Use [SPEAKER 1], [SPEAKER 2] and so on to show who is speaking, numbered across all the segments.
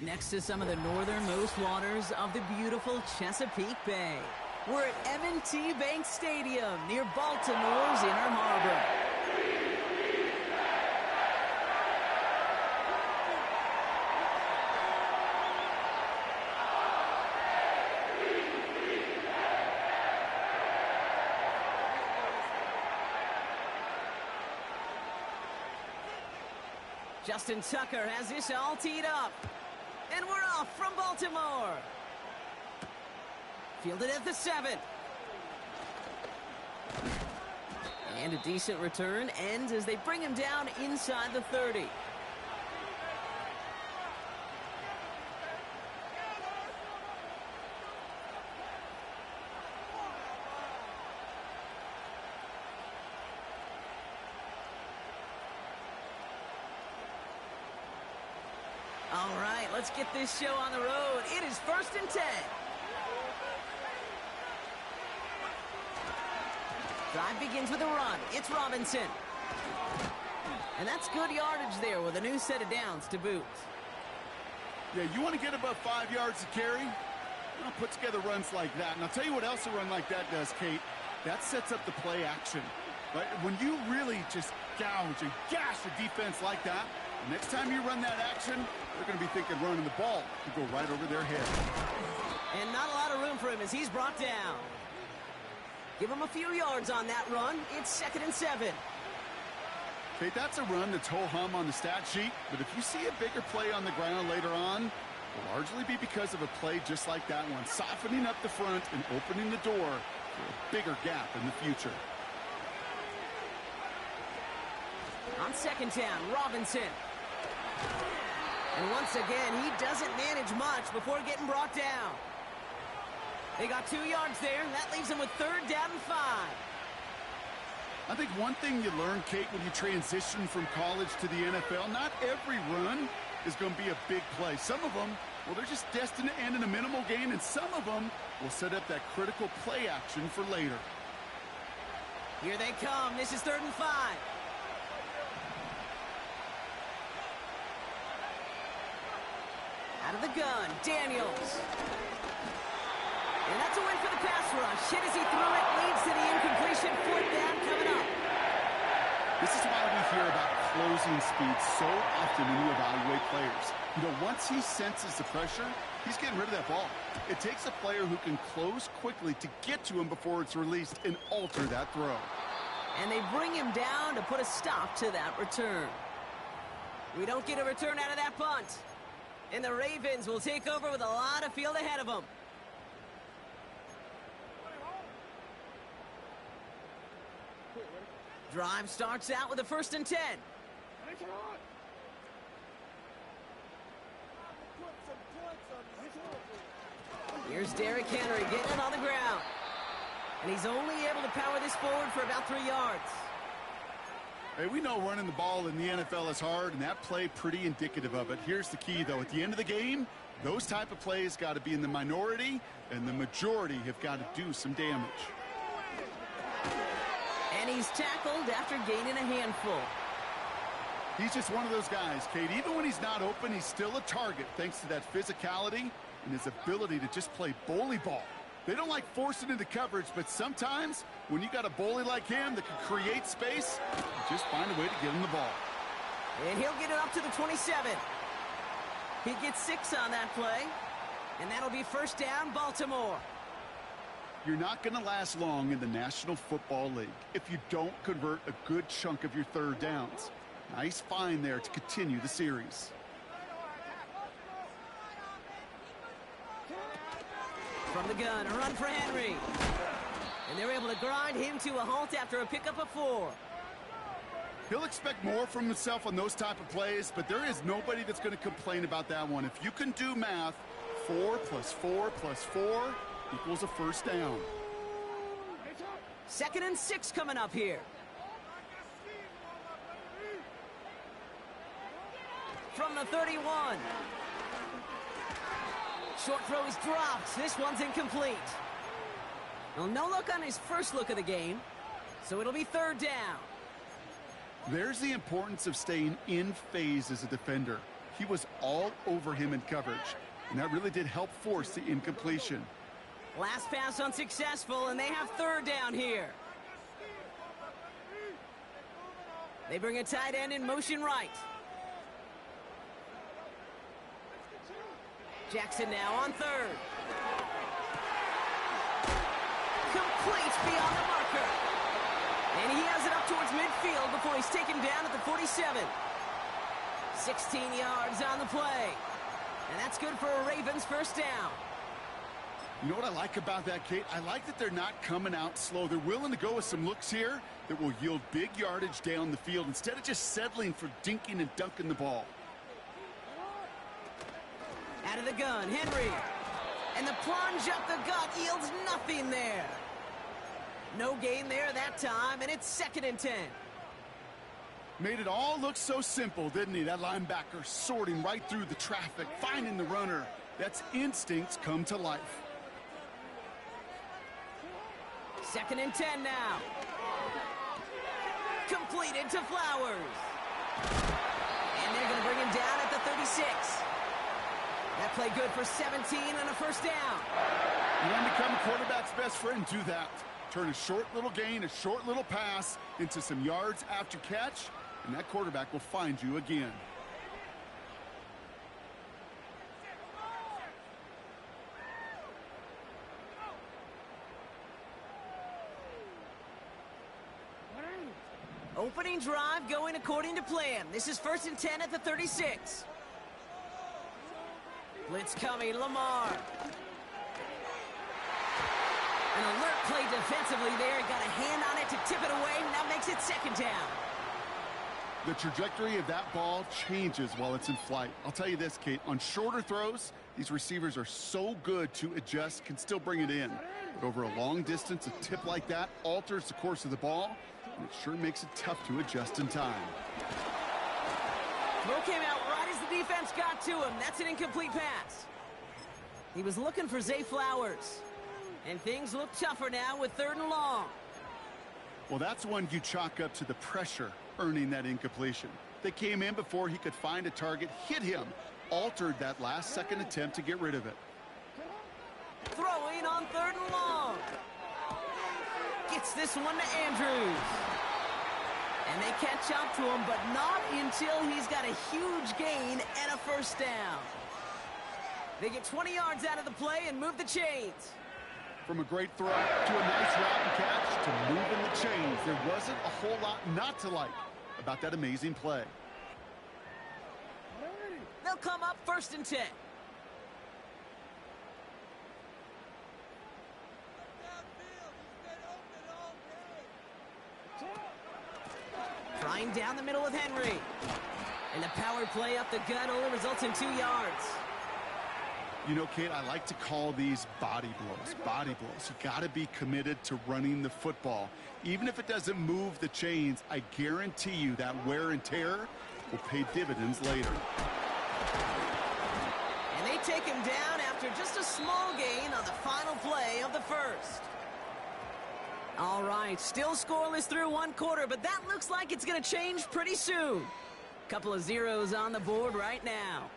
[SPEAKER 1] Next to some of the northernmost waters of the beautiful Chesapeake Bay, we're at M&T Bank Stadium near Baltimore's Inner Harbor. Justin Tucker has this all teed up. And we're off from Baltimore. Fielded at the 7. And a decent return ends as they bring him down inside the 30. All right, let's get this show on the road. It is 1st and 10. Drive begins with a run. It's Robinson. And that's good yardage there with a new set of downs to boot.
[SPEAKER 2] Yeah, you want to get above 5 yards to carry? Well, put together runs like that. And I'll tell you what else a run like that does, Kate. That sets up the play action. Right? When you really just gouge and gash a defense like that, the next time you run that action, they're going to be thinking running the ball to go right over their head.
[SPEAKER 1] And not a lot of room for him as he's brought down. Give him a few yards on that run. It's 2nd and 7.
[SPEAKER 2] Okay, that's a run that's ho-hum on the stat sheet, but if you see a bigger play on the ground later on, it'll largely be because of a play just like that one, softening up the front and opening the door for a bigger gap in the future.
[SPEAKER 1] On 2nd down, Robinson. And once again, he doesn't manage much before getting brought down. They got 2 yards there, and that leaves them with 3rd down and 5.
[SPEAKER 2] I think one thing you learn, Kate, when you transition from college to the NFL, not every run is going to be a big play. Some of them, well, they're just destined to end in a minimal gain, and some of them will set up that critical play action for later.
[SPEAKER 1] Here they come. This is 3rd and 5. Out of the gun, Daniels. And that's a win for the pass rush. Hit as he threw it, leads to the incompletion. 4th down coming up.
[SPEAKER 2] This is why we hear about closing speed so often when you evaluate players. You know, once he senses the pressure, he's getting rid of that ball. It takes a player who can close quickly to get to him before it's released and alter that throw.
[SPEAKER 1] And they bring him down to put a stop to that return. We don't get a return out of that punt. And the Ravens will take over with a lot of field ahead of them. Drive starts out with a 1st and 10. Here's Derrick Henry getting it on the ground. And he's only able to power this forward for about 3 yards.
[SPEAKER 2] Hey, we know running the ball in the NFL is hard, and that play pretty indicative of it. Here's the key, though. At the end of the game, those type of plays got to be in the minority, and the majority have got to do some damage.
[SPEAKER 1] And he's tackled after gaining a handful.
[SPEAKER 2] He's just one of those guys, Kate. Even when he's not open, he's still a target thanks to that physicality and his ability to just play bully ball. They don't like forcing into coverage, but sometimes when you got a bully like him that can create space, you just find a way to get him the ball.
[SPEAKER 1] And he'll get it up to the 27. He gets 6 on that play, and that'll be 1st down, Baltimore.
[SPEAKER 2] You're not going to last long in the National Football League if you don't convert a good chunk of your 3rd downs. Nice find there to continue the series.
[SPEAKER 1] From the gun, a run for Henry. And they're able to grind him to a halt after a pickup of 4.
[SPEAKER 2] He'll expect more from himself on those type of plays, but there is nobody that's going to complain about that one. If you can do math, 4 plus 4 plus 4 equals a 1st down.
[SPEAKER 1] 2nd and 6 coming up here. From the 31. Short throw is dropped. This one's incomplete. Well, no look on his first look of the game, so it'll be 3rd down.
[SPEAKER 2] There's the importance of staying in phase as a defender. He was all over him in coverage, and that really did help force the incompletion.
[SPEAKER 1] Last pass unsuccessful, and they have third down here. They bring a tight end in motion right. Jackson now on third. Complete beyond the marker. And he has it up towards midfield before he's taken down at the 47. 16 yards on the play. And that's good for a Ravens first down.
[SPEAKER 2] You know what I like about that, Kate? I like that they're not coming out slow. They're willing to go with some looks here that will yield big yardage down the field instead of just settling for dinking and dunking the ball.
[SPEAKER 1] Out of the gun, Henry. And the plunge up the gut yields nothing there. No gain there that time, and it's 2nd and 10.
[SPEAKER 2] Made it all look so simple, didn't he? That linebacker sorting right through the traffic, finding the runner. That's instincts come to life.
[SPEAKER 1] 2nd and 10 now. Completed to Flowers. And they're going to bring him down at the 36. That play good for 17 and a first down.
[SPEAKER 2] You want to become a quarterback's best friend? Do that. Turn a short little gain, a short little pass into some yards after catch, and that quarterback will find you again.
[SPEAKER 1] Opening drive going according to plan. This is 1st and 10 at the 36. Blitz coming, Lamar. An alert play defensively there. Got a hand on it to tip it away. Now makes it 2nd down.
[SPEAKER 2] The trajectory of that ball changes while it's in flight. I'll tell you this, Kate. On shorter throws, these receivers are so good to adjust, can still bring it in. But over a long distance, a tip like that alters the course of the ball, and it sure makes it tough to adjust in time.
[SPEAKER 1] Throw came out right as the defense got to him. That's an incomplete pass. He was looking for Zay Flowers. And things look tougher now with 3rd and long.
[SPEAKER 2] Well, that's one you chalk up to the pressure earning that incompletion. They came in before he could find a target, hit him, altered that last-second attempt to get rid of it.
[SPEAKER 1] Throwing on 3rd and long. Gets this one to Andrews. And they catch up to him, but not until he's got a huge gain and a first down. They get 20 yards out of the play and move the chains.
[SPEAKER 2] From a great throw to a nice route and catch to moving the chains, there wasn't a whole lot not to like about that amazing play.
[SPEAKER 1] They'll come up 1st and 10. Trying down the middle with Henry. And the power play up the gut only results in 2 yards.
[SPEAKER 2] You know, Kate, I like to call these body blows. Body blows. You got to be committed to running the football. Even if it doesn't move the chains, I guarantee you that wear and tear will pay dividends later.
[SPEAKER 1] And they take him down after just a small gain on the final play of the first. All right, still scoreless through 1 quarter, but that looks like it's going to change pretty soon. Couple of zeros on the board right now.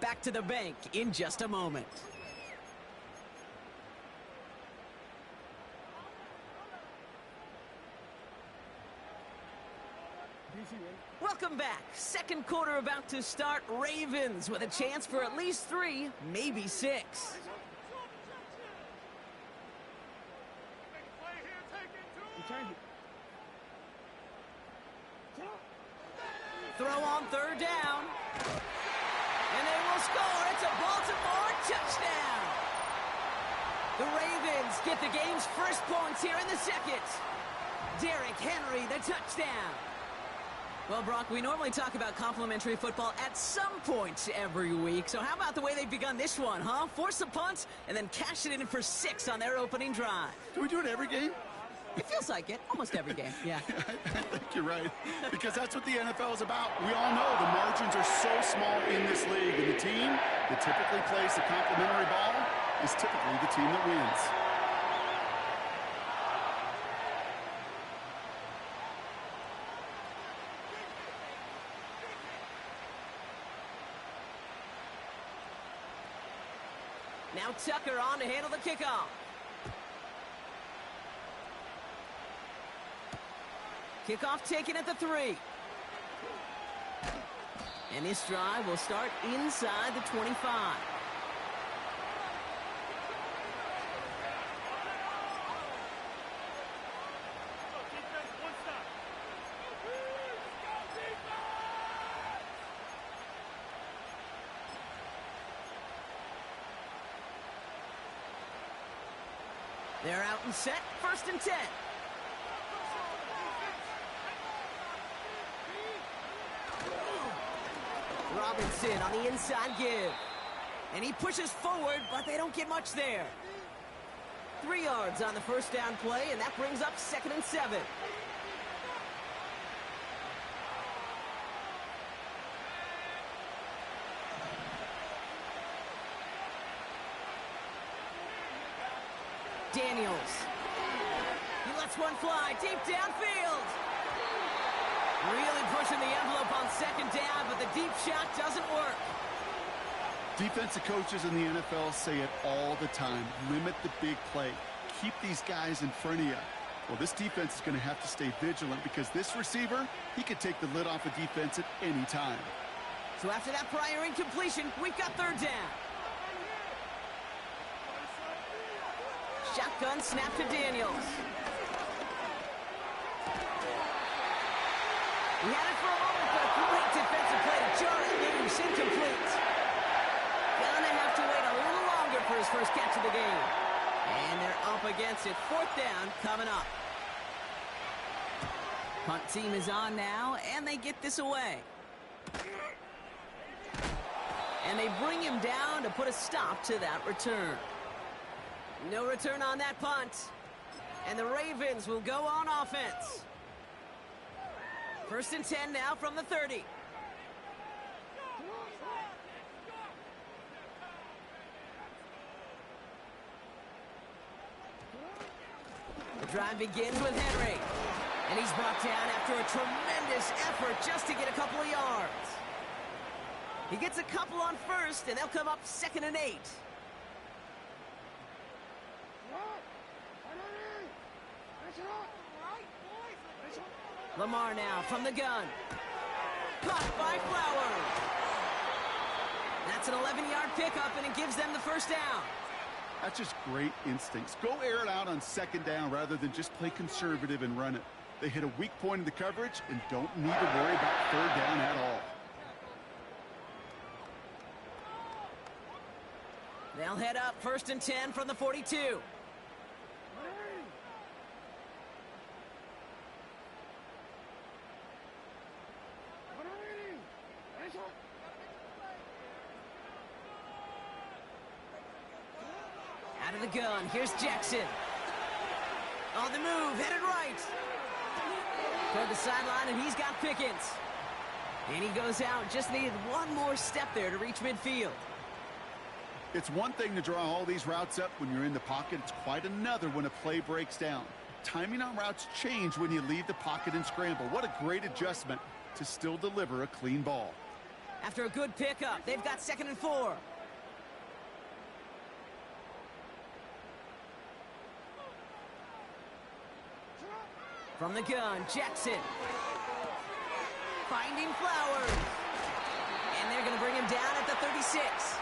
[SPEAKER 1] Back to the bank in just a moment. Welcome back. 2nd quarter about to start. Ravens with a chance for at least 3, maybe 6. Throw on 3rd down. And they will score. It's a Baltimore touchdown. The Ravens get the game's first points here in the 2nd. Derrick Henry, the touchdown. Well, Brock, we normally talk about complimentary football at some point every week. So how about the way they've begun this one, huh? Force a punt and then cash it in for 6 on their opening drive.
[SPEAKER 2] Do we do it every game?
[SPEAKER 1] It feels like it. Almost every game, yeah.
[SPEAKER 2] I think you're right, because that's what the NFL is about. We all know the margins are so small in this league, and the team that typically plays the complimentary ball is typically the team that wins.
[SPEAKER 1] Now Tucker on to handle the kickoff. Kickoff taken at the 3. And this drive will start inside the 25. They're out and set, 1st and 10. Robinson on the inside give. And he pushes forward, but they don't get much there. 3 yards on the first down play, and that brings up 2nd and 7. Daniels. He lets one fly deep downfield. Really pushing the envelope on 2nd down, but the deep shot doesn't work.
[SPEAKER 2] Defensive coaches in the NFL say it all the time. Limit the big play. Keep these guys in front of you. Well, this defense is going to have to stay vigilant because this receiver, he could take the lid off a defense at any time.
[SPEAKER 1] So after that prior incompletion, we've got 3rd down. Shotgun snap to Daniels. He had it for a moment, but a great defensive play to jar it loose, incomplete. Gonna have to wait a little longer for his first catch of the game. And they're up against it. 4th down coming up. Punt team is on now, and they get this away. And they bring him down to put a stop to that return. No return on that punt. And the Ravens will go on offense. 1st and 10 now from the 30. The drive begins with Henry. And he's brought down after a tremendous effort just to get a couple of yards. He gets a couple on 1st, and they'll come up 2nd and 8. Lamar now from the gun. Caught by Flowers. That's an 11-yard pickup, and it gives them the 1st down.
[SPEAKER 2] That's just great instincts. Go air it out on 2nd down rather than just play conservative and run it. They hit a weak point in the coverage and don't need to worry about 3rd down at all.
[SPEAKER 1] They'll head up 1st and 10 from the 42. Out of the gun, here's Jackson. On the move, headed right. Toward the sideline, and he's got Pickens. And he goes out, just needed one more step there to reach midfield.
[SPEAKER 2] It's one thing to draw all these routes up when you're in the pocket. It's quite another when a play breaks down. Timing on routes change when you leave the pocket and scramble. What a great adjustment to still deliver a clean ball.
[SPEAKER 1] After a good pickup, they've got 2nd and 4. From the gun, Jackson. Finding Flowers. And they're going to bring him down at the 36.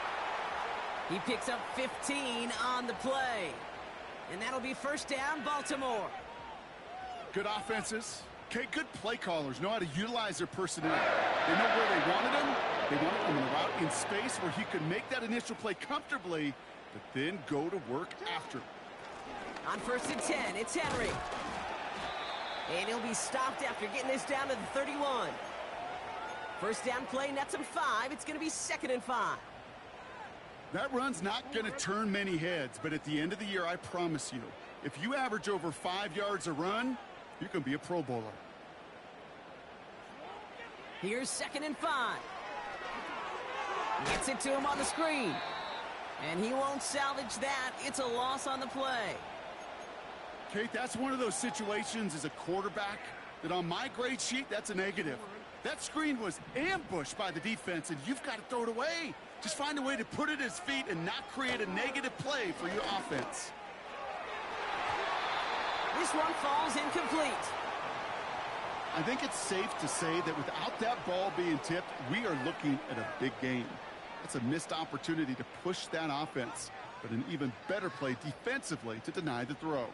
[SPEAKER 1] He picks up 15 on the play. And that'll be 1st down, Baltimore.
[SPEAKER 2] Good offenses. Okay, good play callers know how to utilize their personnel. They know where they wanted him. They wanted him in a route in space where he could make that initial play comfortably, but then go to work after.
[SPEAKER 1] On 1st and 10, it's Henry. And he'll be stopped after getting this down to the 31. 1st down play nets him 5. It's going to be 2nd and 5.
[SPEAKER 2] That run's not going to turn many heads, but at the end of the year, I promise you, if you average over 5 yards a run, you can be a Pro Bowler.
[SPEAKER 1] Here's 2nd and 5. Gets it to him on the screen. And he won't salvage that. It's a loss on the play.
[SPEAKER 2] Kate, that's one of those situations as a quarterback that on my grade sheet, that's a negative. That screen was ambushed by the defense, and you've got to throw it away. Just find a way to put it at his feet and not create a negative play for your offense.
[SPEAKER 1] This one falls incomplete.
[SPEAKER 2] I think it's safe to say that without that ball being tipped, we are looking at a big game. It's a missed opportunity to push that offense, but an even better play defensively to deny the throw.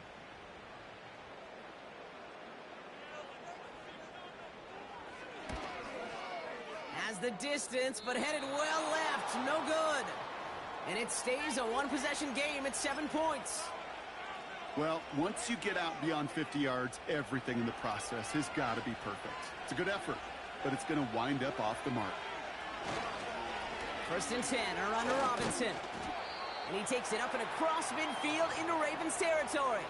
[SPEAKER 1] Has the distance, but headed well left. No good. And it stays a one-possession game at 7 points.
[SPEAKER 2] Well, once you get out beyond 50 yards, everything in the process has got to be perfect. It's a good effort, but it's going to wind up off the mark.
[SPEAKER 1] 1st and 10, a run to Robinson. And he takes it up and across midfield into Ravens territory.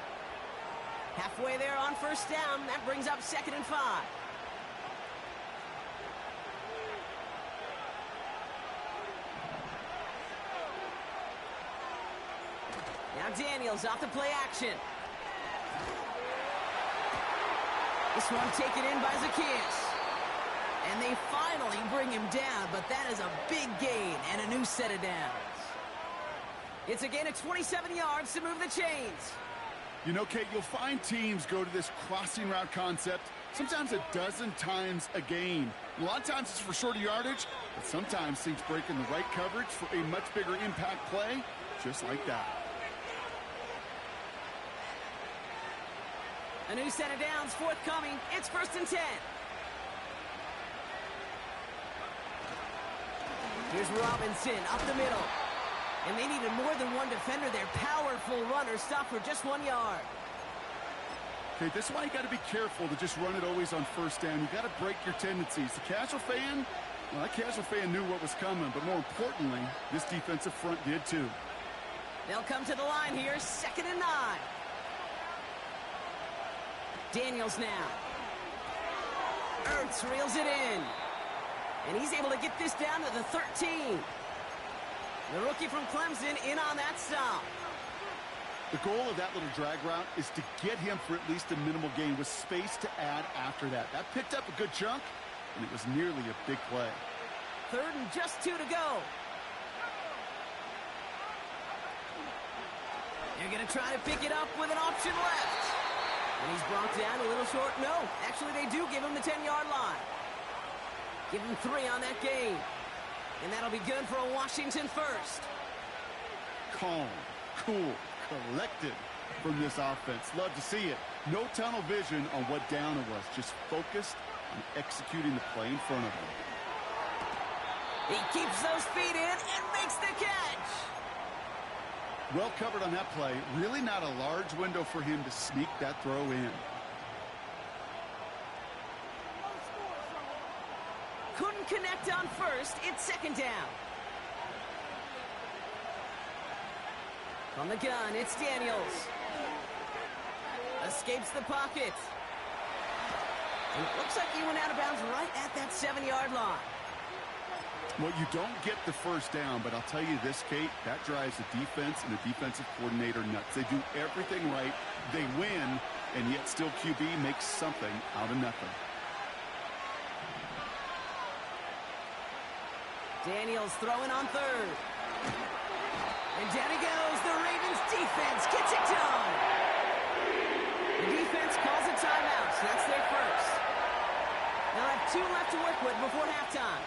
[SPEAKER 1] Halfway there on 1st down, that brings up 2nd and 5. Now Daniels off the play action. This one taken in by Zacchaeus. And they finally bring him down, but that is a big gain and a new set of downs. It's a gain of 27 yards to move the chains.
[SPEAKER 2] You know, Kate, you'll find teams go to this crossing route concept sometimes a dozen times a game. A lot of times it's for shorter yardage, but sometimes things break in the right coverage for a much bigger impact play, just like that.
[SPEAKER 1] A new set of downs forthcoming. It's 1st and 10. Here's Robinson up the middle. And they needed more than one defender. Their powerful runner stopped for just 1 yard.
[SPEAKER 2] Okay, this is why you got to be careful to just run it always on 1st down. You got to break your tendencies. The casual fan, well, that casual fan knew what was coming, but more importantly, this defensive front did too.
[SPEAKER 1] They'll come to the line here, 2nd and 9. Daniels now. Ertz reels it in. And he's able to get this down to the 13. The rookie from Clemson in on that stop.
[SPEAKER 2] The goal of that little drag route is to get him for at least a minimal gain with space to add after that. That picked up a good chunk, and it was nearly a big play.
[SPEAKER 1] 3rd and just 2 to go. They're going to try to pick it up with an option left. And he's brought down a little short. No, actually they do give him the 10-yard line. Give him 3 on that game. And that'll be good for a Washington first.
[SPEAKER 2] Calm, cool, collected from this offense. Love to see it. No tunnel vision on what down it was. Just focused on executing the play in front of him.
[SPEAKER 1] He keeps those feet in and makes the catch.
[SPEAKER 2] Well covered on that play. Really not a large window for him to sneak that throw in.
[SPEAKER 1] Couldn't connect on 1st. It's 2nd down. From the gun, it's Daniels. Escapes the pocket. And it looks like he went out of bounds right at that 7-yard line.
[SPEAKER 2] Well, you don't get the 1st down, but I'll tell you this, Kate, that drives the defense and the defensive coordinator nuts. They do everything right. They win, and yet still QB makes something out of nothing.
[SPEAKER 1] Daniels throwing on 3rd. And down he goes. The Ravens defense gets it done. The defense calls a timeout, so that's their first. They'll have 2 left to work with before halftime.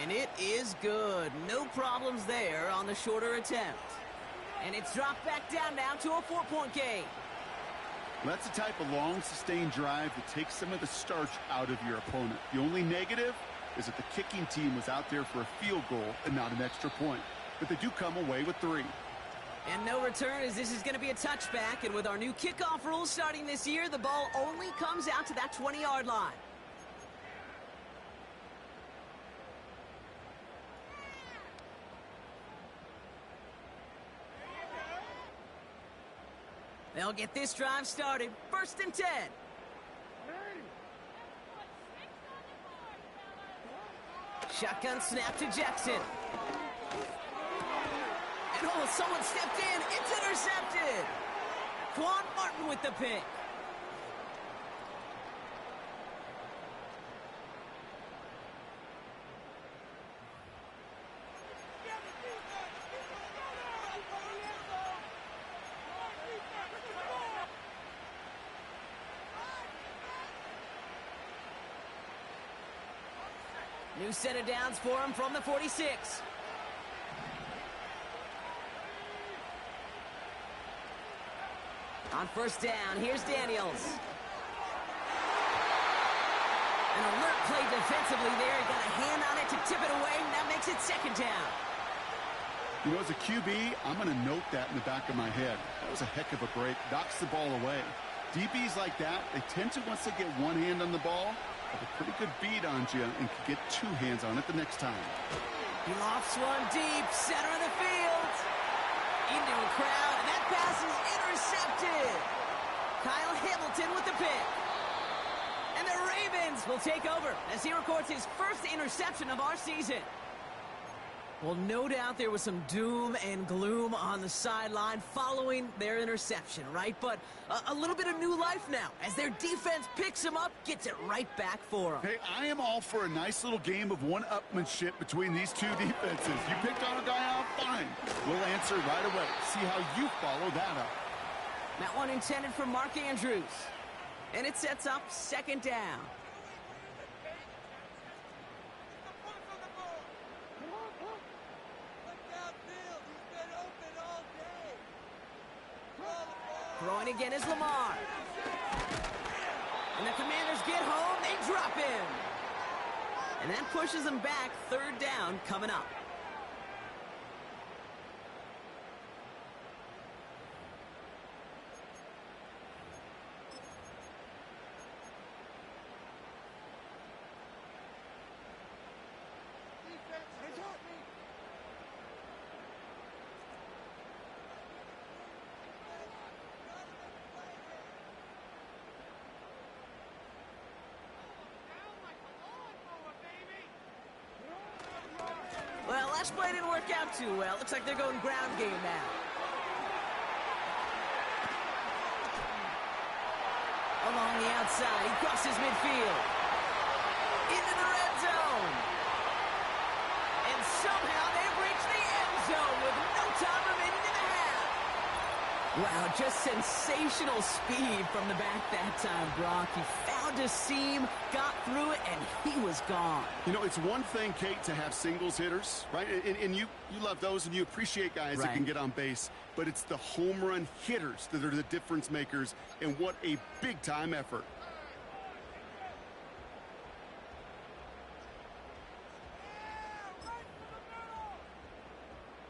[SPEAKER 1] And it is good. No problems there on the shorter attempt. And it's dropped back down now to a 4-point game.
[SPEAKER 2] That's the type of long, sustained drive that takes some of the starch out of your opponent. The only negative is that the kicking team was out there for a field goal and not an extra point. But they do come away with 3.
[SPEAKER 1] And no return, as this is going to be a touchback. And with our new kickoff rules starting this year, the ball only comes out to that 20-yard line. They'll get this drive started. 1st and 10. Shotgun snap to Jackson. And oh, someone stepped in. It's intercepted. Quan Martin with the pick. New set of downs for him from the 46. On first down, here's Daniels. An alert play defensively there. He got a hand on it to tip it away, and that makes it second down.
[SPEAKER 2] You know, as a QB, I'm going to note that in the back of my head. That was a heck of a break. Knocks the ball away. DBs like that, they tend to, once they get one hand on the ball, have a pretty good beat on you and can get two hands on it the next time.
[SPEAKER 1] He lofts one deep, center of the field. Into a crowd, and that pass is intercepted. Kyle Hamilton with the pick. And the Ravens will take over as he records his first interception of our season. Well, no doubt there was some doom and gloom on the sideline following their interception, right? But a little bit of new life now as their defense picks him up, gets it right back for them.
[SPEAKER 2] Hey, I am all for a nice little game of one-upmanship between these two defenses. You picked on a guy out, fine. We'll answer right away. See how you follow that up.
[SPEAKER 1] That one intended for Mark Andrews. And it sets up second down. Throwing again is Lamar. And the Commanders get home, they drop him. And that pushes them back, third down coming up. Well, last play didn't work out too well. Looks like they're going ground game now. Along the outside, he crosses midfield. Into the red zone. And somehow they've reached the end zone with no time remaining in the half. Wow, just sensational speed from the back that time, Brock. He found a seam, got through it, and he was gone.
[SPEAKER 2] You know, it's one thing, Kate, to have singles hitters, right? And you love those, and you appreciate guys that can get on base. But it's the home run hitters that are the difference makers, and what a big-time effort.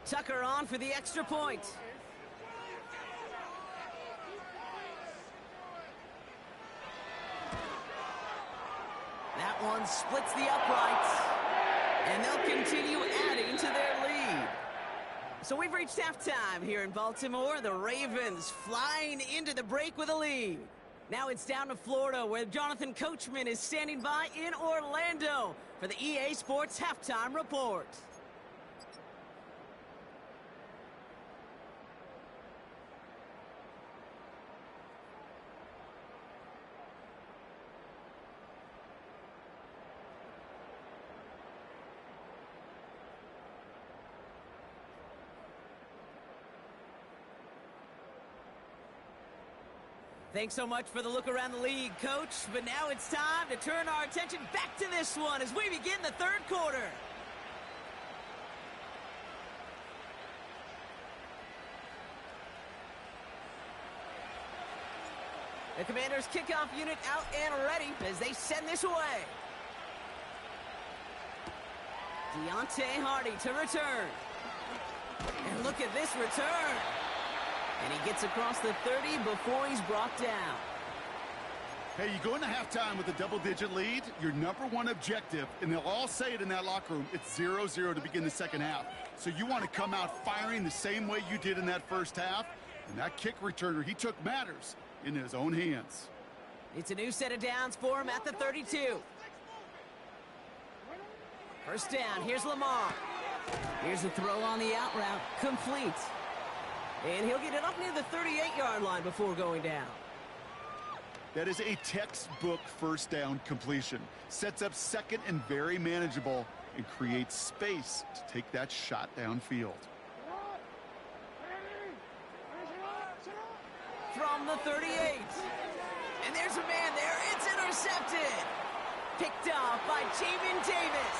[SPEAKER 1] Tucker on for the extra point. That one splits the uprights, and they'll continue adding to their lead. So we've reached halftime here in Baltimore. The Ravens flying into the break with a lead. Now it's down to Florida, where Jonathan Coachman is standing by in Orlando for the EA Sports Halftime Report. Thanks so much for the look around the league, Coach. But now it's time to turn our attention back to this one as we begin the third quarter. The Commanders' kickoff unit out and ready as they send this away. Deontay Hardy to return. And look at this return. And he gets across the 30 before he's brought down.
[SPEAKER 2] Hey, you go into halftime with a double-digit lead, your number one objective, and they'll all say it in that locker room, it's 0-0 to begin the second half. So you want to come out firing the same way you did in that first half, and that kick returner, he took matters in his own hands.
[SPEAKER 1] It's a new set of downs for him at the 32. First down, here's Lamar. Here's the throw on the out route, complete. And he'll get it up near the 38-yard line before going down.
[SPEAKER 2] That is a textbook first down completion. Sets up second and very manageable and creates space to take that shot downfield.
[SPEAKER 1] From the 38. And there's a man there. It's intercepted. Picked off by Jamin Davis.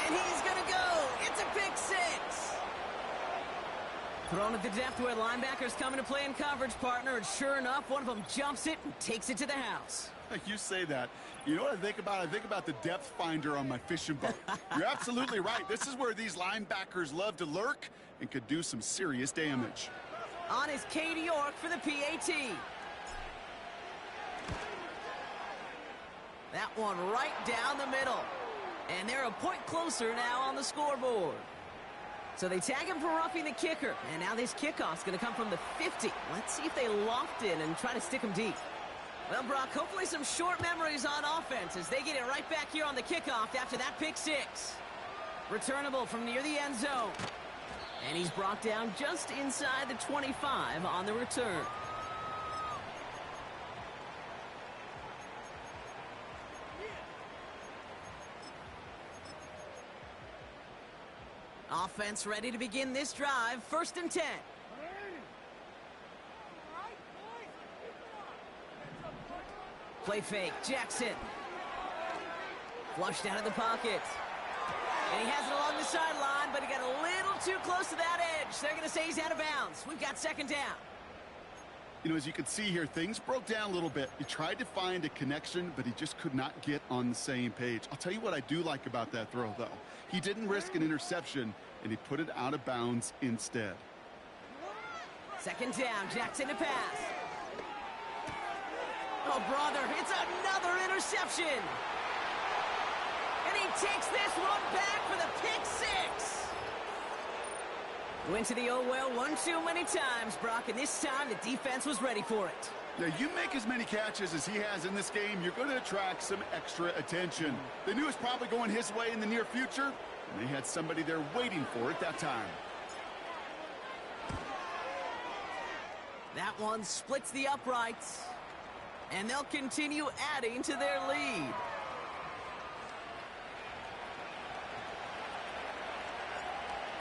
[SPEAKER 1] And he's going to go. It's a pick six. Thrown at the depth where linebackers come into play in coverage, partner. And sure enough, one of them jumps it and takes it to the house.
[SPEAKER 2] You say that. You know what I think about? I think about the depth finder on my fishing boat. You're absolutely right. This is where these linebackers love to lurk and could do some serious damage.
[SPEAKER 1] On is Katie York for the PAT. That one right down the middle. And they're a point closer now on the scoreboard. So they tag him for roughing the kicker. And now this kickoff's going to come from the 50. Let's see if they loft in and try to stick him deep. Well, Brock, hopefully some short memories on offense as they get it right back here on the kickoff after that pick six. Returnable from near the end zone. And he's brought down just inside the 25 on the return. Offense ready to begin this drive. 1st and 10. Play fake. Jackson. Flushed out of the pocket. And he has it along the sideline, but he got a little too close to that edge. They're going to say he's out of bounds. We've got 2nd down.
[SPEAKER 2] You know, as you can see here, things broke down a little bit. He tried to find a connection, but he just could not get on the same page. I'll tell you what I do like about that throw, though. He didn't risk an interception, and he put it out of bounds instead.
[SPEAKER 1] 2nd down, Jackson to pass. Oh, brother, it's another interception. And he takes this one back for the pick six. Went to the oh well one too many times, Brock, and this time the defense was ready for it.
[SPEAKER 2] Yeah, you make as many catches as he has in this game, you're going to attract some extra attention. They knew it was probably going his way in the near future, and they had somebody there waiting for it that time.
[SPEAKER 1] That one splits the uprights, and they'll continue adding to their lead.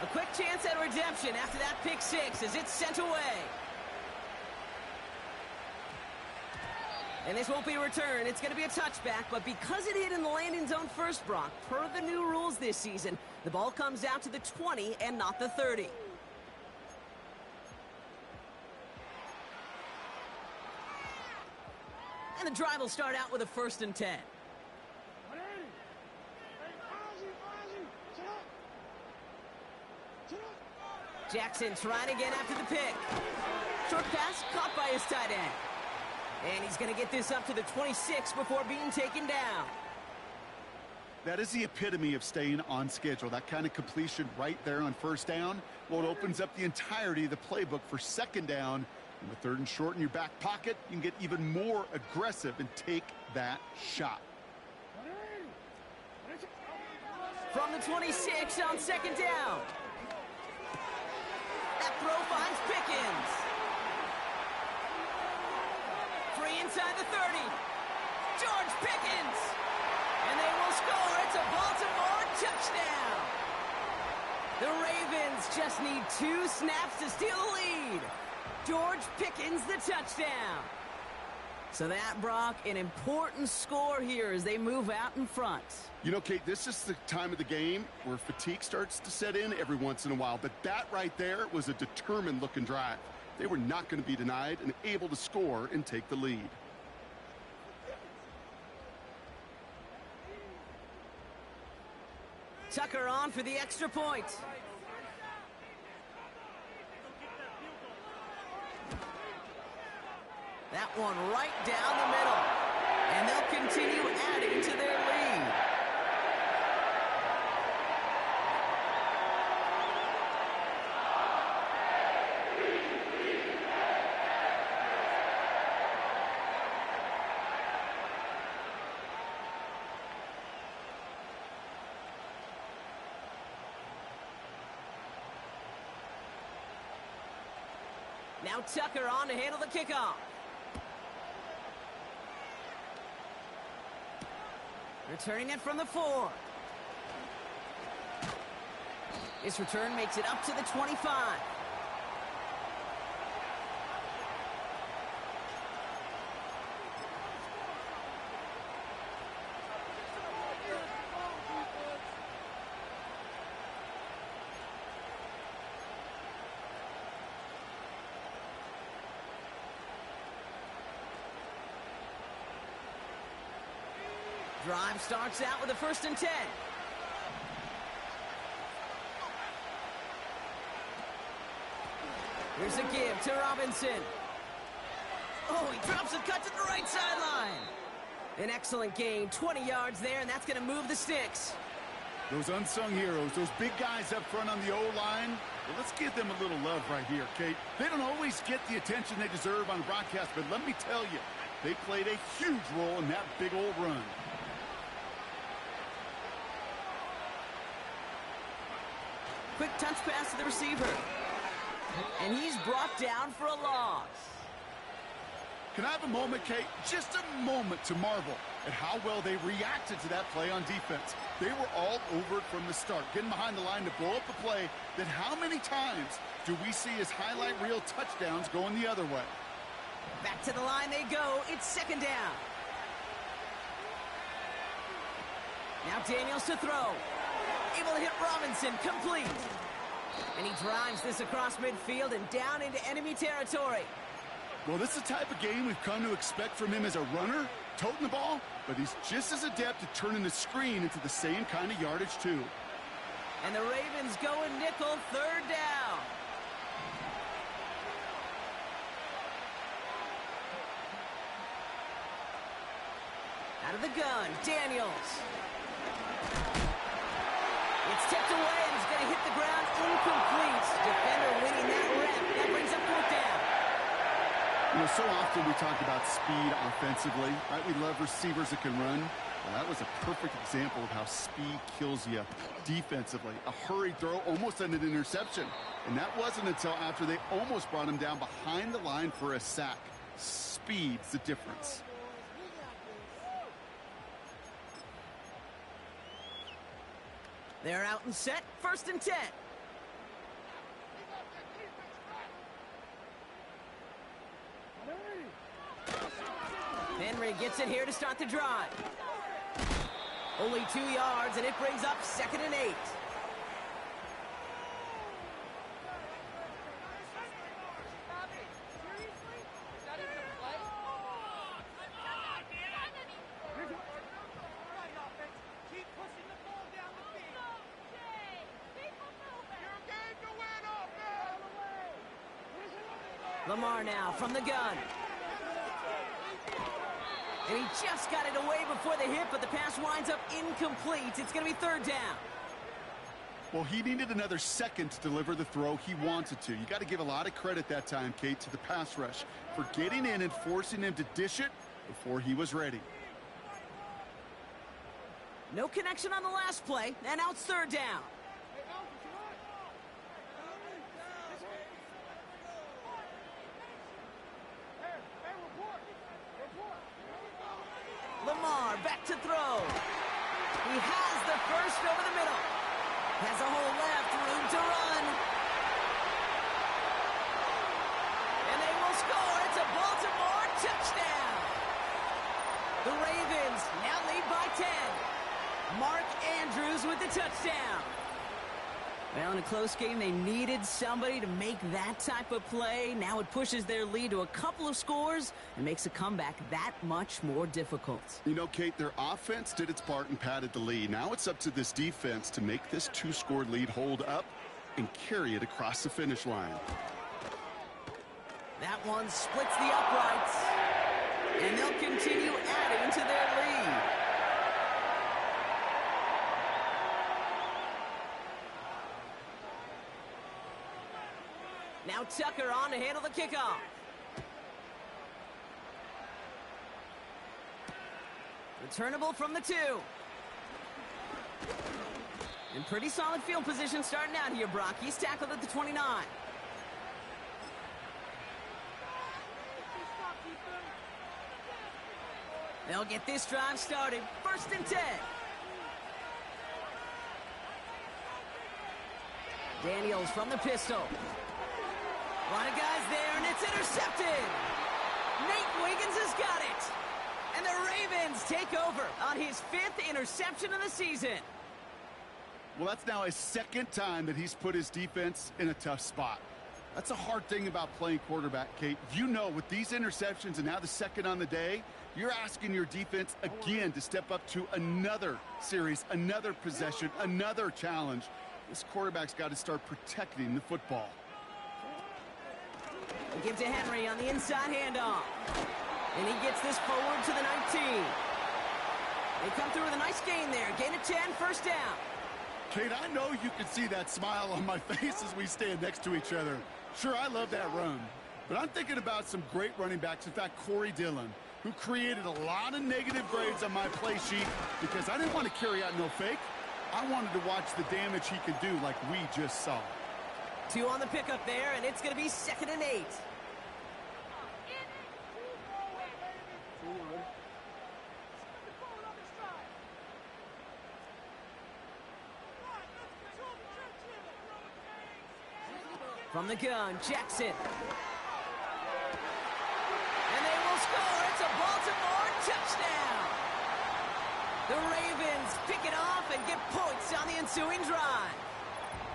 [SPEAKER 1] A quick chance at redemption after that pick six as it's sent away. And this won't be a return. It's going to be a touchback, but because it hit in the landing zone first, Brock, per the new rules this season, the ball comes out to the 20 and not the 30. And the drive will start out with a 1st and 10. Jackson trying again after the pick. Short pass caught by his tight end. And he's going to get this up to the 26 before being taken down.
[SPEAKER 2] That is the epitome of staying on schedule. That kind of completion right there on 1st down. Well, it opens up the entirety of the playbook for 2nd down. In the 3rd and short in your back pocket, you can get even more aggressive and take that shot.
[SPEAKER 1] From the 26 on 2nd down. That throw finds Pickens. Free inside the 30. George Pickens. And they will score. It's a Baltimore touchdown. The Ravens just need 2 snaps to steal the lead. George Pickens the touchdown. So that, Brock, an important score here as they move out in front.
[SPEAKER 2] You know, Kate, this is the time of the game where fatigue starts to set in every once in a while. But that right there was a determined-looking drive. They were not going to be denied and able to score and take the lead.
[SPEAKER 1] Tucker on for the extra point. That one right down the middle. And they'll continue adding to their lead. Now Tucker on to handle the kickoff. Returning it from the 4. This return makes it up to the 25. Drive starts out with a 1st and 10. Here's a give to Robinson. Oh, he drops and cuts at the right sideline. An excellent gain, 20 yards there, and that's going to move the sticks.
[SPEAKER 2] Those unsung heroes, those big guys up front on the O-line, well, let's give them a little love right here, Kate. They don't always get the attention they deserve on broadcast, but let me tell you, they played a huge role in that big old run.
[SPEAKER 1] Quick touch pass to the receiver. And he's brought down for a loss.
[SPEAKER 2] Can I have a moment, Kate? Just a moment to marvel at how well they reacted to that play on defense. They were all over it from the start, getting behind the line to blow up a play that how many times do we see as highlight reel touchdowns going the other way?
[SPEAKER 1] Back to the line they go. It's 2nd down. Now Daniels to throw. Able to hit Robinson, complete. And he drives this across midfield and down into enemy territory.
[SPEAKER 2] Well, this is the type of game we've come to expect from him as a runner, toting the ball, but he's just as adept at turning the screen into the same kind of yardage, too.
[SPEAKER 1] And the Ravens go in nickel, 3rd down. Out of the gun, Daniels. It's tipped away and it's going to hit the ground incomplete. Defender winning that rep. That brings up 4th down.
[SPEAKER 2] You know, so often we talk about speed offensively, right? We love receivers that can run. Well, that was a perfect example of how speed kills you defensively. A hurried throw, almost an interception. And that wasn't until after they almost brought him down behind the line for a sack. Speed's the difference.
[SPEAKER 1] They're out and set. 1st and 10. Henry gets it here to start the drive. Only 2 yards, and it brings up 2nd and 8. Lamar now from the gun. And he just got it away before the hit, but the pass winds up incomplete. It's going to be 3rd down.
[SPEAKER 2] Well, he needed another second to deliver the throw he wanted to. You got to give a lot of credit that time, Kate, to the pass rush for getting in and forcing him to dish it before he was ready.
[SPEAKER 1] No connection on the last play, and now it's 3rd down. Lamar back to throw. He has the first over the middle. Has a hole left, room to run. And they will score. It's a Baltimore touchdown. The Ravens now lead by 10. Mark Andrews with the touchdown. Well, in a close game, they needed somebody to make that type of play. Now it pushes their lead to a couple of scores and makes a comeback that much more difficult.
[SPEAKER 2] You know, Kate, their offense did its part and padded the lead. Now it's up to this defense to make this 2-score lead hold up and carry it across the finish line.
[SPEAKER 1] That one splits the uprights, and they'll continue adding to their lead. Now Tucker on to handle the kickoff. Returnable from the 2. In pretty solid field position starting out here, Brock. He's tackled at the 29. They'll get this drive started. 1st and 10. Daniels from the pistol. A lot of guys there, and it's intercepted. Nate Wiggins has got it. And the Ravens take over on his 5th interception of the season.
[SPEAKER 2] Well, that's now his 2nd time that he's put his defense in a tough spot. That's a hard thing about playing quarterback, Kate. You know, with these interceptions and now the 2nd on the day, you're asking your defense again to step up to another series, another possession, another challenge. This quarterback's got to start protecting the football.
[SPEAKER 1] They give to Henry on the inside handoff. And he gets this forward to the 19. They come through with a nice gain there. Gain of 10, 1st down.
[SPEAKER 2] Kate, I know you can see that smile on my face as we stand next to each other. Sure, I love that run. But I'm thinking about some great running backs. In fact, Corey Dillon, who created a lot of negative grades on my play sheet because I didn't want to carry out no fake. I wanted to watch the damage he could do like we just saw.
[SPEAKER 1] 2 on the pickup there, and it's going to be 2nd and 8. From the gun, Jackson. And they will score. It's a Baltimore touchdown. The Ravens pick it off and get points on the ensuing drive.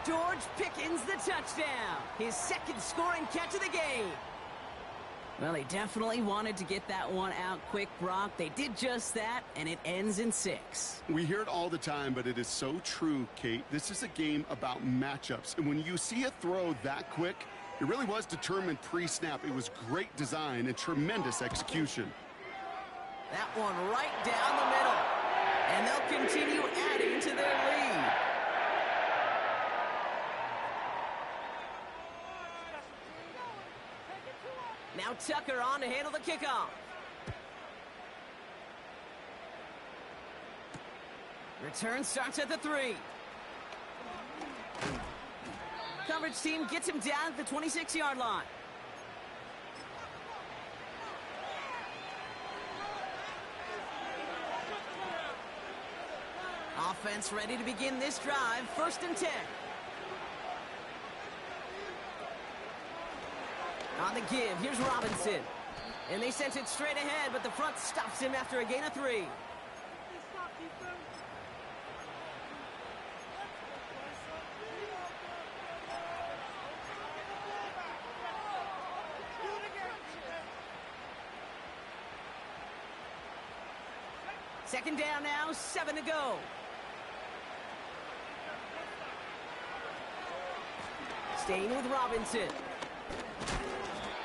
[SPEAKER 1] George Pickens the touchdown. His 2nd scoring catch of the game. Well, he definitely wanted to get that one out quick, Brock. They did just that, and it ends in 6.
[SPEAKER 2] We hear it all the time, but it is so true, Kate. This is a game about matchups. And when you see a throw that quick, it really was determined pre-snap. It was great design and tremendous execution.
[SPEAKER 1] That one right down the middle. And they'll continue adding to their lead. Now Tucker on to handle the kickoff. Return starts at the 3. Coverage team gets him down at the 26-yard line. Offense ready to begin this drive. 1st and 10. On the give, here's Robinson. And they sent it straight ahead, but the front stops him after a gain of 3. Second down now, 7 to go. Staying with Robinson.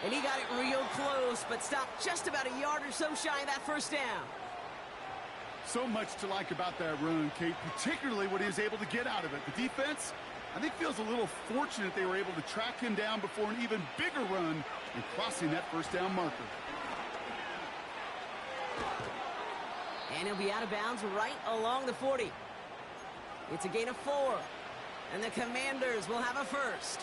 [SPEAKER 1] And he got it real close, but stopped just about a yard or so shy of that 1st down.
[SPEAKER 2] So much to like about that run, Kate, particularly what he was able to get out of it. The defense, I think, feels a little fortunate they were able to track him down before an even bigger run and crossing that 1st down marker.
[SPEAKER 1] And he'll be out of bounds right along the 40. It's a gain of 4. And the Commanders will have a 1st.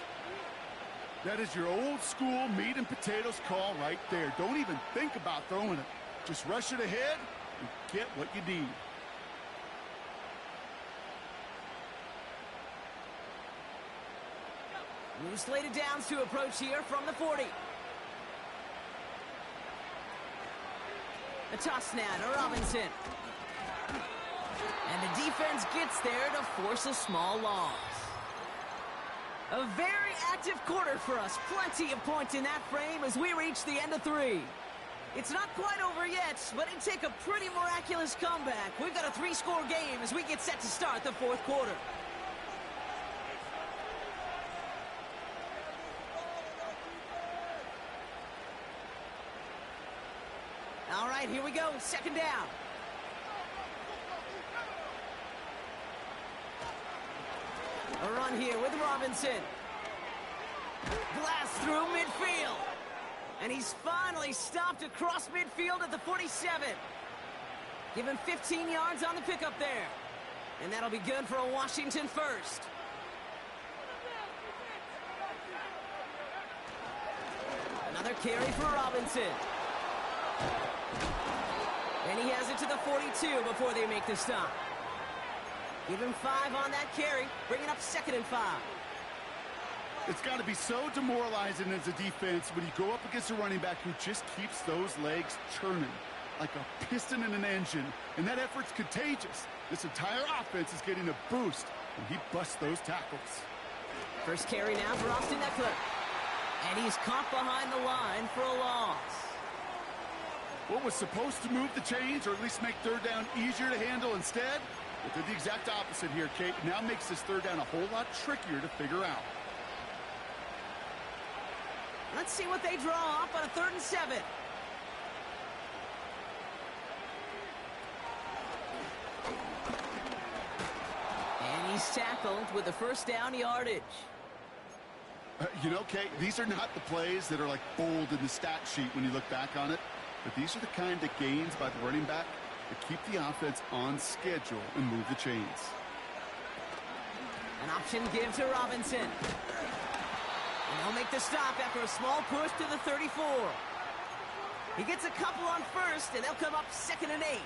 [SPEAKER 2] That is your old school meat and potatoes call right there. Don't even think about throwing it. Just rush it ahead and get what you need.
[SPEAKER 1] New slated downs to approach here from the 40. A toss now to Robinson. And the defense gets there to force a small loss. A very active quarter for us. Plenty of points in that frame as we reach the end of 3. It's not quite over yet, but it'd take a pretty miraculous comeback. We've got a 3-score game as we get set to start the 4th quarter. All right, here we go. 2nd down. A run here with Robinson. Blast through midfield. And he's finally stopped across midfield at the 47. Give him 15 yards on the pickup there. And that'll be good for a Washington 1st. Another carry for Robinson. And he has it to the 42 before they make the stop. Give him 5 on that carry, bringing up 2nd and 5.
[SPEAKER 2] It's got to be so demoralizing as a defense when you go up against a running back who just keeps those legs churning like a piston in an engine, and that effort's contagious. This entire offense is getting a boost when he busts those tackles.
[SPEAKER 1] First carry now for Austin Eckler. And he's caught behind the line for a loss.
[SPEAKER 2] What was supposed to move the chains, or at least make 3rd down easier to handle instead, it did the exact opposite here, Kate. Now makes this 3rd down a whole lot trickier to figure out.
[SPEAKER 1] Let's see what they draw up on a 3rd and 7. And he's tackled with the 1st down yardage.
[SPEAKER 2] You know, Kate, these are not the plays that are like bold in the stat sheet when you look back on it, but these are the kind of gains by the running back that keep the offense on schedule and move the chains.
[SPEAKER 1] An option give to Robinson. And he'll make the stop after a small push to the 34. He gets a couple on 1st, and they'll come up 2nd and 8.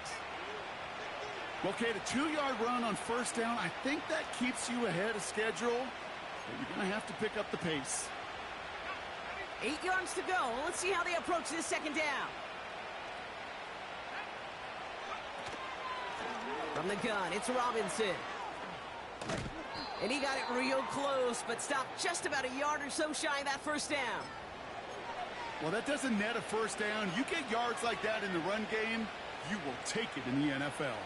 [SPEAKER 2] Well, Kate, a 2-yard run on 1st down, I think that keeps you ahead of schedule. But you're going to have to pick up the pace.
[SPEAKER 1] 8 yards to go. Let's see how they approach this 2nd down. From the gun, it's Robinson. And he got it real close, but stopped just about a yard or so shy of that 1st down.
[SPEAKER 2] Well, that doesn't net a 1st down. You get yards like that in the run game, you will take it in the NFL.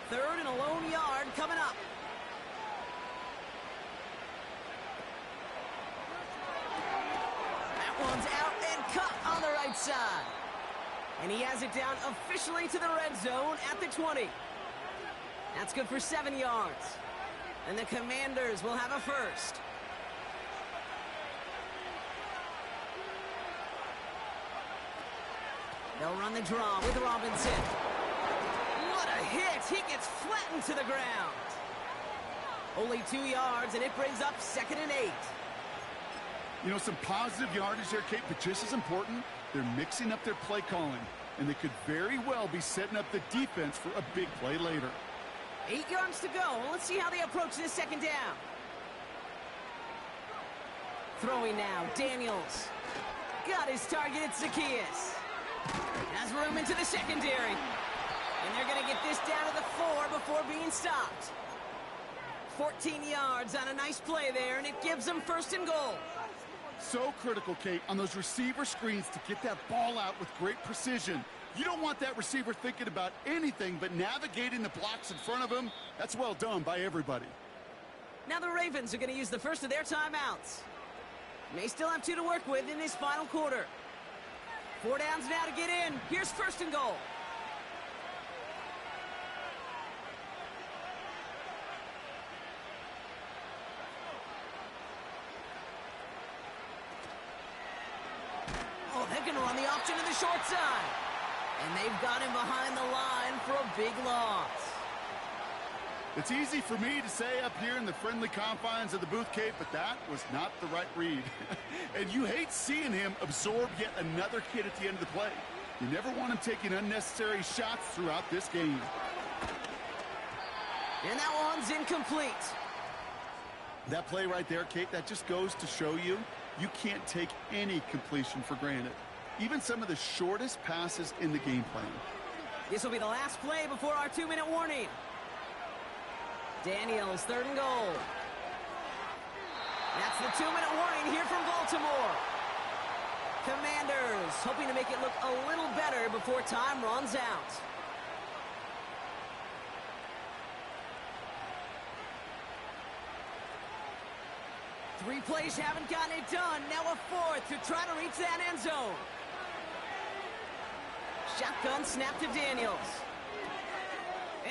[SPEAKER 1] 3rd and a lone yard coming up. That one's out and cut on the right side. And he has it down officially to the red zone at the 20. That's good for 7 yards. And the Commanders will have a 1st. They'll run the draw with Robinson. What a hit! He gets flattened to the ground. Only 2 yards, and it brings up 2nd and 8.
[SPEAKER 2] You know, some positive yardage there, Kate, but just as important, they're mixing up their play calling, and they could very well be setting up the defense for a big play later.
[SPEAKER 1] 8 yards to go. Let's see how they approach this 2nd down. Throwing now, Daniels. Got his target, it's Zacchaeus. Has room into the secondary. And they're going to get this down to the 4 before being stopped. 14 yards on a nice play there, and it gives them 1st and goal.
[SPEAKER 2] So critical, Kate, on those receiver screens to get that ball out with great precision. You don't want that receiver thinking about anything but navigating the blocks in front of him. That's well done by everybody.
[SPEAKER 1] Now the Ravens are going to use the first of their timeouts. May still have 2 to work with in this final quarter. 4 downs now to get in. Here's 1st and goal. Oh, they're going to run the option to the short side. And they've got him behind the line for a big loss.
[SPEAKER 2] It's easy for me to say up here in the friendly confines of the booth, Kate, but that was not the right read. And you hate seeing him absorb yet another hit at the end of the play. You never want him taking unnecessary shots throughout this game.
[SPEAKER 1] And that one's incomplete.
[SPEAKER 2] That play right there, Kate, that just goes to show you can't take any completion for granted. Even some of the shortest passes in the game plan.
[SPEAKER 1] This will be the last play before our 2-minute warning. Daniels, 3rd and goal. That's the 2-minute warning here from Baltimore. Commanders hoping to make it look a little better before time runs out. Three plays haven't gotten it done. Now a 4th to try to reach that end zone. Shotgun snap to Daniels.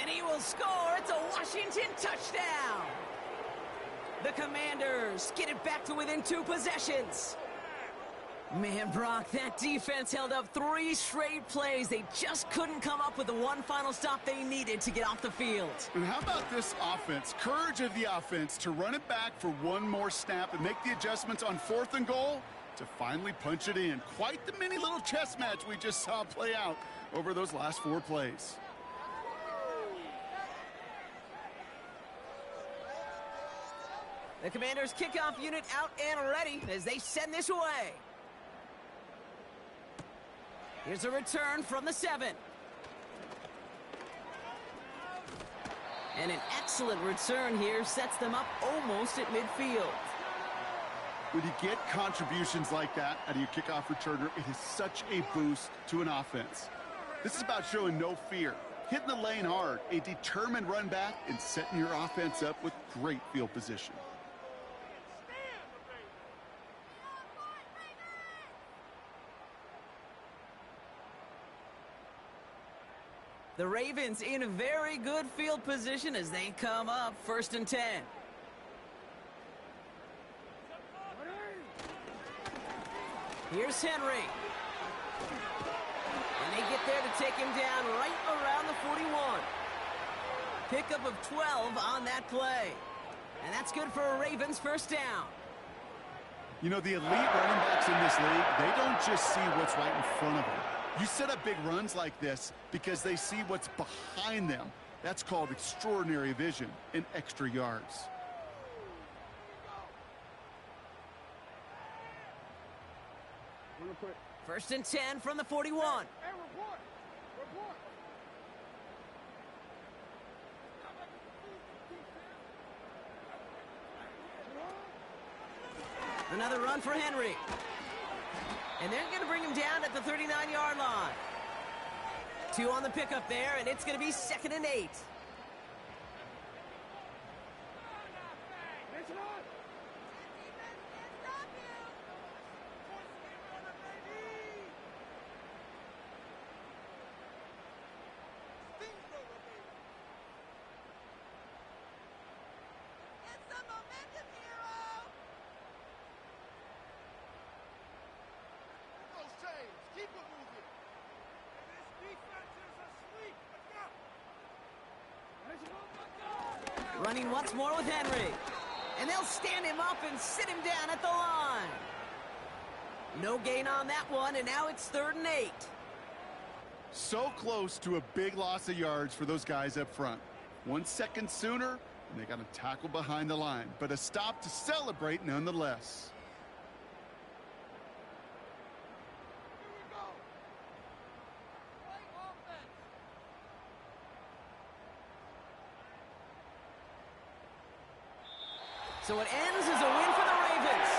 [SPEAKER 1] And he will score. It's a Washington touchdown. The Commanders get it back to within 2 possessions. Man, Brock, that defense held up 3 straight plays. They just couldn't come up with the one final stop they needed to get off the field.
[SPEAKER 2] And how about this offense? Courage of the offense to run it back for one more snap and make the adjustments on 4th and goal. to finally punch it in. Quite the mini little chess match we just saw play out over those last 4 plays.
[SPEAKER 1] The Commanders' kickoff unit out and ready as they send this away. Here's a return from the 7. And an excellent return here sets them up almost at midfield.
[SPEAKER 2] When you get contributions like that out of your kickoff returner, it is such a boost to an offense. This is about showing no fear, hitting the lane hard, a determined run back, and setting your offense up with great field position.
[SPEAKER 1] The Ravens in a very good field position as they come up 1st and 10. Here's Henry. And they get there to take him down right around the 41. Pickup of 12 on that play. And that's good for a Ravens 1st down.
[SPEAKER 2] You know, the elite running backs in this league, they don't just see what's right in front of them. You set up big runs like this because they see what's behind them. That's called extraordinary vision and extra yards.
[SPEAKER 1] First and 10 from the 41. Another run for Henry. And they're going to bring him down at the 39-yard line. 2 on the pickup there, and it's going to be 2nd and 8.
[SPEAKER 3] Keep it moving. This defense is asleep.
[SPEAKER 1] Running once more with Henry. And they'll stand him up and sit him down at the line. No gain on that one, and now it's 3rd and 8.
[SPEAKER 2] So close to a big loss of yards for those guys up front. 1 second sooner, and they got to tackle behind the line. But a stop to celebrate nonetheless.
[SPEAKER 1] So it ends as a win for the Ravens.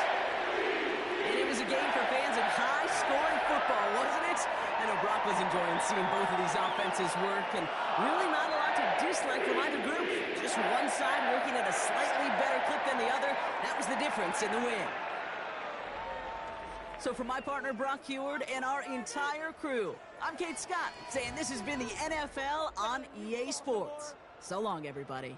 [SPEAKER 1] And it was a game for fans of high-scoring football, wasn't it? I know Brock was enjoying seeing both of these offenses work, and really not a lot to dislike from either group. Just one side working at a slightly better clip than the other. That was the difference in the win. So for my partner Brock Heward and our entire crew, I'm Kate Scott saying this has been the NFL on EA Sports. So long, everybody.